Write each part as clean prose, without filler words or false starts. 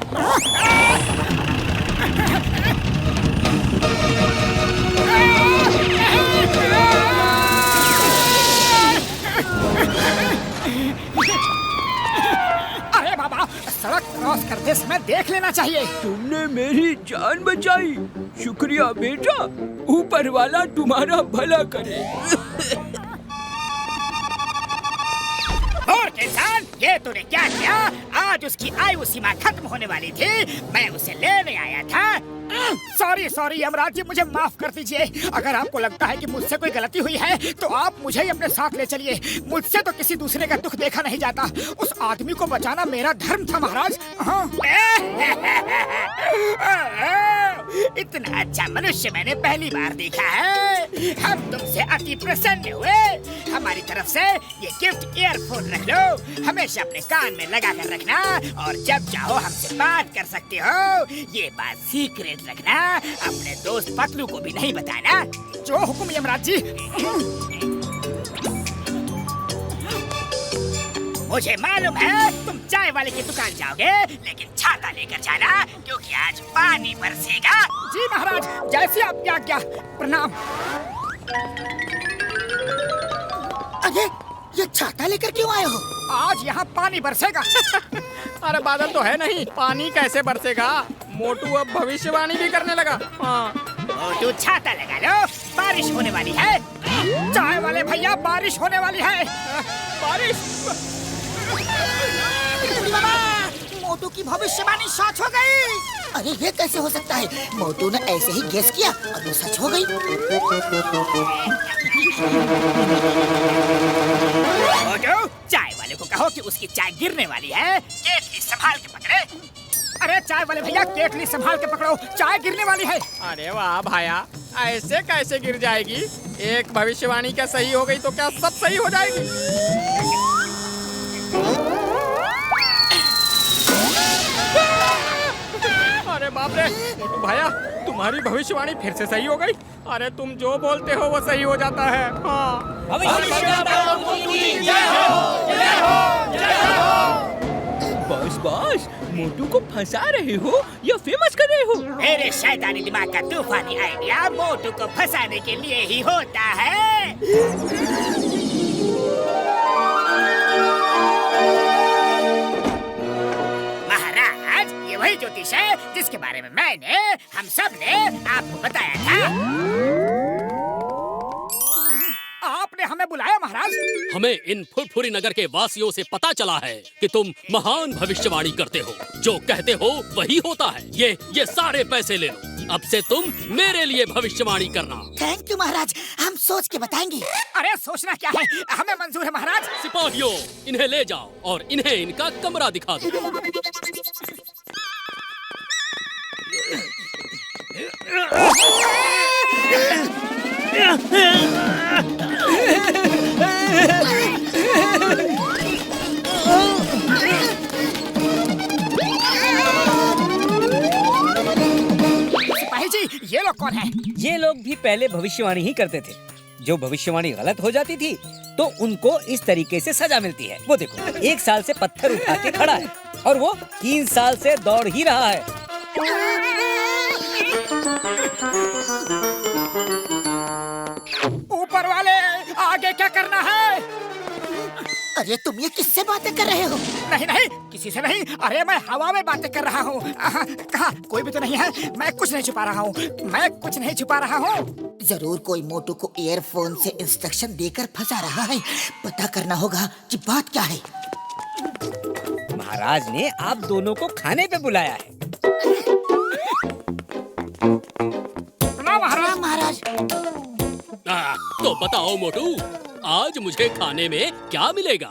अरे बाबा, सड़क क्रॉस करते समय देख लेना चाहिए। तुमने मेरी जान बचाई, शुक्रिया बेटा। ऊपर वाला तुम्हारा भला करे। और किसान, ये तूने क्या किया? आज उसकी आयु सीमा खत्म होने वाली थी, मैं उसे लेने आया था। सॉरी यमराज जी, मुझे माफ कर दीजिए। अगर आपको लगता है कि मुझसे कोई गलती हुई है तो आप मुझे ही अपने साथ ले चलिए। मुझसे तो किसी दूसरे का दुख देखा नहीं जाता। उस आदमी को बचाना मेरा धर्म था महाराज। इतना अच्छा मनुष्य मैंने पहली बार देखा है। हम तुमसे अति प्रसन्न हुए। हमारी तरफ से ये गिफ्ट ईयरफोन रख लो, हमेशा अपने कान में लगा कर रखना और जब चाहो हमसे बात कर सकते हो। ये बात सीक्रेट रखना, अपने दोस्त पतलू को भी नहीं बताना। जो हुक्म यमराज जी। मुझे मालूम है तुम चाय वाले की दुकान जाओगे, लेकिन छाता लेकर जाना क्योंकि आज पानी बरसेगा। जी महाराज, जैसी आपकी आज्ञा। प्रणाम। अरे, ये छाता लेकर क्यों आए हो? आज यहाँ पानी बरसेगा। अरे बादल तो है नहीं, पानी कैसे बरसेगा? मोटू अब भविष्यवाणी भी करने लगा। हाँ। मोटू छाता लगा लो, बारिश होने वाली है। चाय वाले भैया, बारिश होने वाली है। बारिश। मोटू की भविष्यवाणी सच हो गई। अरे ये कैसे हो सकता है? मोटू ने ऐसे ही गेस किया और वो सच हो गई। मोटू, चाय वाले को कहो कि उसकी चाय गिरने वाली है, केतली संभाल के पकड़े। अरे चाय वाले भैया, केतली संभाल के पकड़ो, चाय गिरने वाली है। अरे वाह भाया, ऐसे कैसे गिर जाएगी? एक भविष्यवाणी क्या सही हो गई तो क्या सब सही हो जाएगी? अरे बाप रे, मोटू भाया, तुम्हारी भविष्यवाणी फिर से सही हो गई। अरे तुम जो बोलते हो वो सही हो जाता है। हाँ। बस मोटू को फंसा रहे हो या फेमस कर रहे हो? मेरे शैतानी दिमाग का तूफानी आइडिया मोटू को फंसाने के लिए ही होता है। महाराज, ये वही ज्योतिष है जिसके बारे में हम सब ने आपको बताया था। आपने हमें बुलाया महाराज? हमें इन फुरफुरी नगर के वासियों से पता चला है कि तुम महान भविष्यवाणी करते हो। जो कहते हो वही होता है। ये सारे पैसे ले लो। अब से तुम मेरे लिए भविष्यवाणी करना। थैंक यू महाराज, हम सोच के बताएंगे। अरे सोचना क्या है, हमें मंजूर है महाराज। सिपाहियों, इन्हें ले जाओ और इन्हें इनका कमरा दिखा दो। सिपाही जी, ये लोग कौन हैं? ये लोग भी पहले भविष्यवाणी ही करते थे। जो भविष्यवाणी गलत हो जाती थी तो उनको इस तरीके से सजा मिलती है। वो देखो, 1 साल से पत्थर उठा के खड़ा है और वो 3 साल से दौड़ ही रहा है। ऊपर वाले, आगे क्या करना है? अरे तुम ये किससे बातें कर रहे हो? नहीं, किसी से नहीं। अरे मैं हवा में बातें कर रहा हूँ। कहाँ? कोई भी तो नहीं है। मैं कुछ नहीं छुपा रहा हूँ। जरूर कोई मोटू को ईयरफोन से इंस्ट्रक्शन देकर फंसा रहा है। पता करना होगा कि बात क्या है। महाराज ने आप दोनों को खाने पे बुलाया है। महाराज। तो बताओ मोटू, आज मुझे खाने में क्या मिलेगा?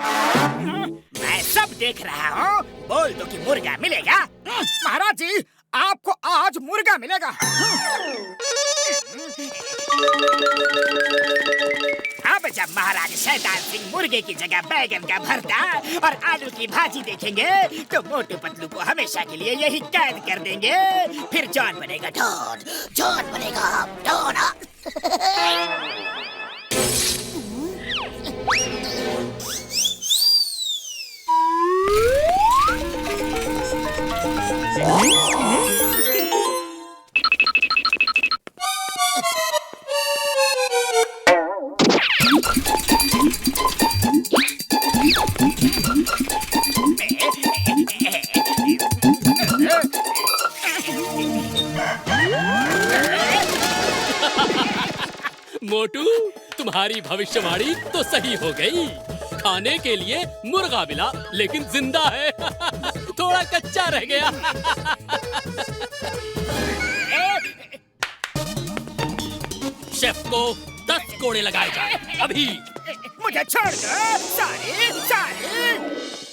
मैं सब देख रहा हूँ। बोल दो कि मुर्गा मिलेगा। महाराज जी, आपको आज मुर्गा मिलेगा। अब जब महाराज शैतान सिंह मुर्गे की जगह बैगन का भरता और आलू की भाजी देखेंगे तो मोटू पतलू को हमेशा के लिए यही कैद कर देंगे। फिर जॉन बनेगा डॉन। जॉन बनेगा डॉन। मोटू, तुम्हारी भविष्यवाणी तो सही हो गई। खाने के लिए मुर्गा मिला, लेकिन जिंदा है। थोड़ा कच्चा रह गया। शेफ को 10 कोड़े लगाए जाए अभी। मुझे छोड़ दो सारे सारे।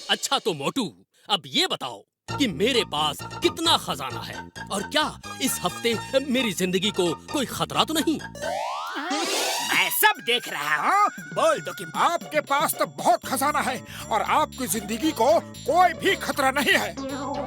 अच्छा तो मोटू, अब ये बताओ कि मेरे पास कितना खजाना है और क्या इस हफ्ते मेरी जिंदगी को कोई खतरा तो नहीं? मैं सब देख रहा हूँ। बोल दो कि आपके पास तो बहुत खजाना है और आपकी जिंदगी को कोई भी खतरा नहीं है।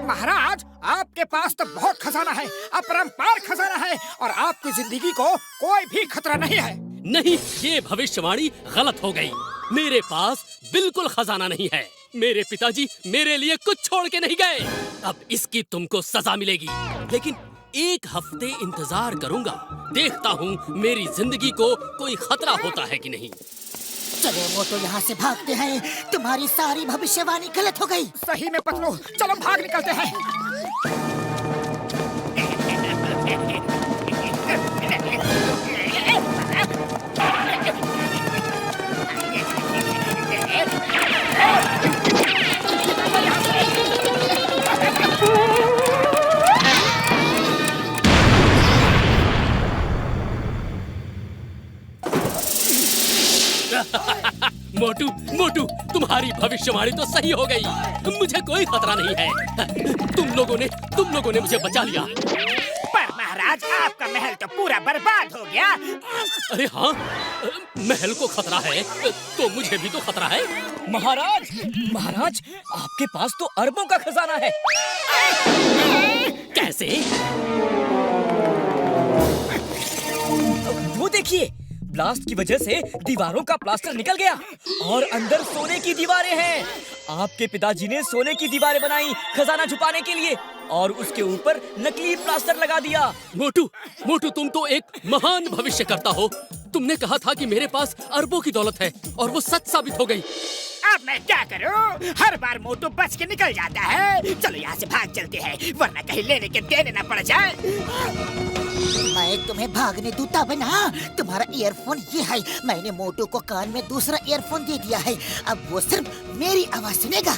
महाराज, आपके पास तो बहुत खजाना है, अपरंपार खजाना है और आपकी जिंदगी को कोई भी खतरा नहीं है। नहीं, ये भविष्यवाणी गलत हो गई। मेरे पास बिल्कुल खजाना नहीं है। मेरे पिताजी मेरे लिए कुछ छोड़ के नहीं गए। अब इसकी तुमको सजा मिलेगी, लेकिन 1 हफ्ते इंतजार करूंगा। देखता हूँ मेरी जिंदगी को कोई खतरा होता है कि नहीं। चलो मोटू, यहाँ से भागते हैं। तुम्हारी सारी भविष्यवाणी गलत हो गई। सही में पतलू, चलो भाग निकलते हैं। मोटू, मोटू, तुम्हारी भविष्यवाणी तो सही हो गई। मुझे कोई खतरा नहीं है। तुम लोगों ने मुझे बचा लिया। पर महाराज, आपका महल तो पूरा बर्बाद हो गया। अरे हाँ, महल को खतरा है तो मुझे भी तो खतरा है। महाराज, महाराज, आपके पास तो अरबों का खजाना है। कैसे? वो देखिए, ब्लास्ट की वजह से दीवारों का प्लास्टर निकल गया और अंदर सोने की दीवारें हैं। आपके पिताजी ने सोने की दीवारें बनाई खजाना छुपाने के लिए और उसके ऊपर नकली प्लास्टर लगा दिया। मोटू, मोटू, तुम तो एक महान भविष्य करता हो। तुमने कहा था कि मेरे पास अरबों की दौलत है और वो सच साबित हो गई। अब मैं क्या करूं? हर बार मोटू बच के निकल जाता है। चलो यहाँ से भाग चलते हैं, वरना कहीं लेने के देने न पड़ जाए। मैं तुम्हें भागने दूँ तब ना। तुम्हारा ईयरफोन ये है। मैंने मोटू को कान में दूसरा ईयरफोन दे दिया है। अब वो सिर्फ मेरी आवाज सुनेगा।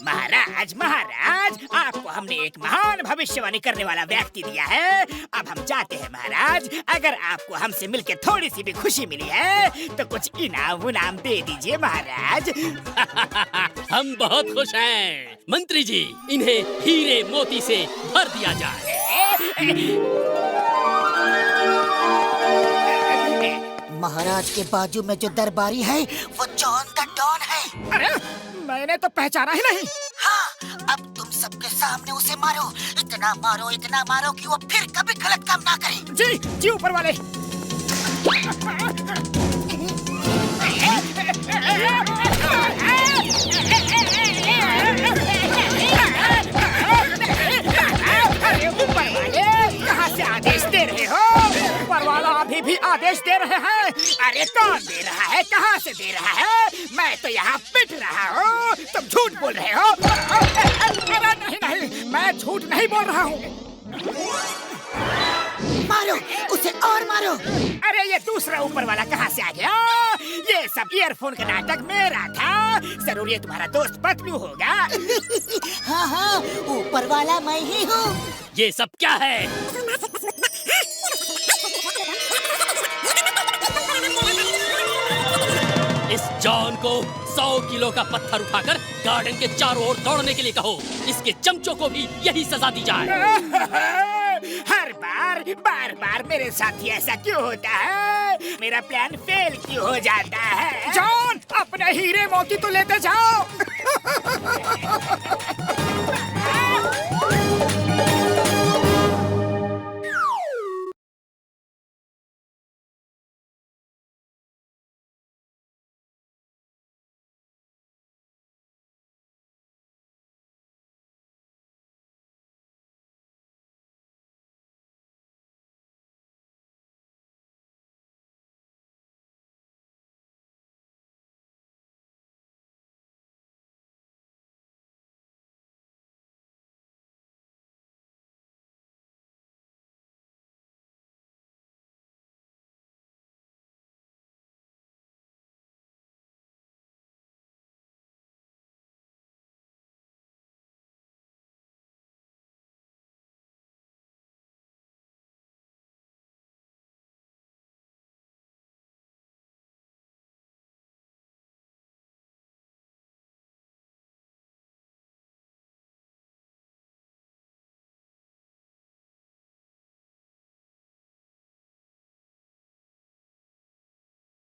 महाराज, महाराज, आपको हमने एक महान भविष्यवाणी करने वाला व्यक्ति दिया है। अब हम जाते हैं महाराज। अगर आपको हमसे मिलकर थोड़ी सी भी खुशी मिली है तो कुछ इनाम उनाम दे दीजिए महाराज। हम बहुत खुश हैं। मंत्री जी, इन्हें हीरे मोती से भर दिया जाए। महाराज के बाजू में जो दरबारी है वो जॉन द डॉन है। अरे, मैंने तो पहचाना ही नहीं। हाँ, अब तुम सबके सामने उसे मारो। इतना मारो कि वो फिर कभी गलत काम ना करे। जी जी, ऊपर वाले। अरे ऊपर वाले, कहाँ से आदेश दे रहे हो? ऊपर वाला अभी भी आदेश दे रहे हैं। अरे कौन दे रहा है? कहाँ से दे रहा है? मैं तो यहाँ पिट रहा हूँ। तुम झूठ बोल रहे हो। अरे नहीं नहीं, मैं झूठ नहीं बोल रहा हूँ। मारो उसे और मारो। अरे ये दूसरा ऊपर वाला कहाँ से आ गया? ये सब ईयरफोन का नाटक मेरा था। जरूर ये तुम्हारा दोस्त पतलू होगा। हाँ हाँ, ऊपर वाला मैं ही हूँ। ये सब क्या है? इस जॉन को 100 किलो का पत्थर उठाकर गार्डन के चारों ओर दौड़ने के लिए कहो। इसके चमचों को भी यही सजा दी जाए। हर बार मेरे साथ ही ऐसा क्यों होता है? मेरा प्लान फेल क्यों हो जाता है? जॉन, अपने हीरे मोती तो लेते जाओ।